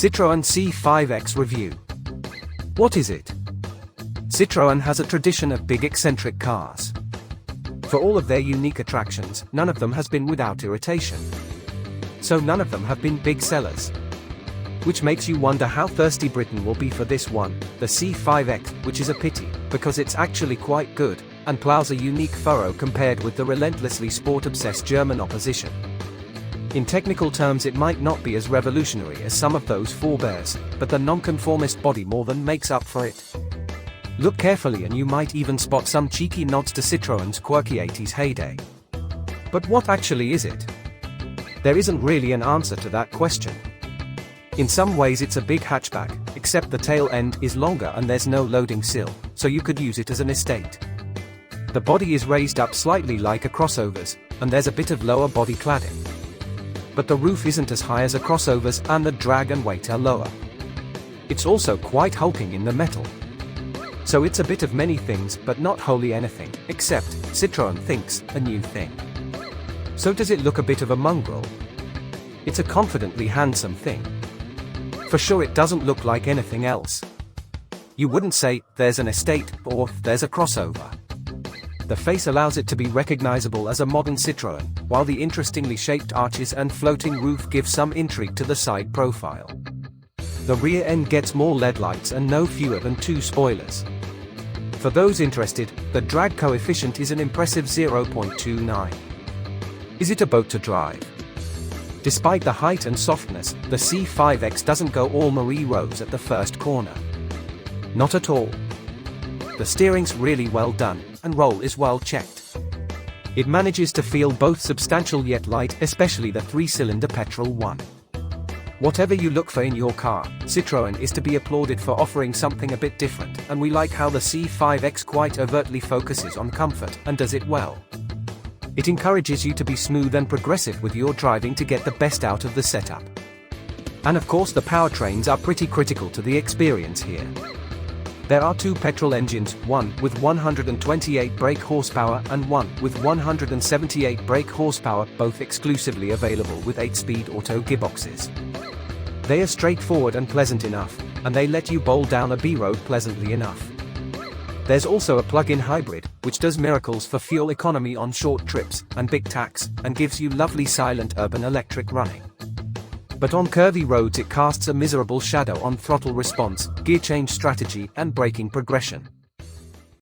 Citroen C5X Review. What is it? Citroen has a tradition of big eccentric cars. For all of their unique attractions, none of them has been without irritation. So none of them have been big sellers. Which makes you wonder how thirsty Britain will be for this one, the C5X, which is a pity, because it's actually quite good, and plows a unique furrow compared with the relentlessly sport-obsessed German opposition. In technical terms, it might not be as revolutionary as some of those forebears, but the nonconformist body more than makes up for it. Look carefully and you might even spot some cheeky nods to Citroen's quirky 80s heyday. But what actually is it? There isn't really an answer to that question. In some ways it's a big hatchback, except the tail end is longer and there's no loading sill, so you could use it as an estate. The body is raised up slightly like a crossover's, and there's a bit of lower body cladding. But the roof isn't as high as a crossover's and the drag and weight are lower. It's also quite hulking in the metal. So it's a bit of many things, but not wholly anything, except, Citroen thinks, a new thing. So does it look a bit of a mongrel? It's a confidently handsome thing. For sure it doesn't look like anything else. You wouldn't say, there's an estate, or, there's a crossover. The face allows it to be recognizable as a modern Citroen, while the interestingly shaped arches and floating roof give some intrigue to the side profile. The rear end gets more LED lights and no fewer than 2 spoilers. For those interested, the drag coefficient is an impressive 0.29. Is it a boat to drive? Despite the height and softness, the C5X doesn't go all Marie Rose at the first corner. Not at all. The steering's really well done, and roll is well checked. It manages to feel both substantial yet light, especially the 3-cylinder petrol one. Whatever you look for in your car, Citroen is to be applauded for offering something a bit different, and we like how the C5X quite overtly focuses on comfort, and does it well. It encourages you to be smooth and progressive with your driving to get the best out of the setup. And of course the powertrains are pretty critical to the experience here. There are 2 petrol engines, one with 128 brake horsepower and one with 178 brake horsepower, both exclusively available with 8-speed auto gearboxes. They are straightforward and pleasant enough, and they let you bowl down a B-road pleasantly enough. There's also a plug-in hybrid, which does miracles for fuel economy on short trips and big tacks, and gives you lovely silent urban electric running. But on curvy roads it casts a miserable shadow on throttle response, gear change strategy, and braking progression.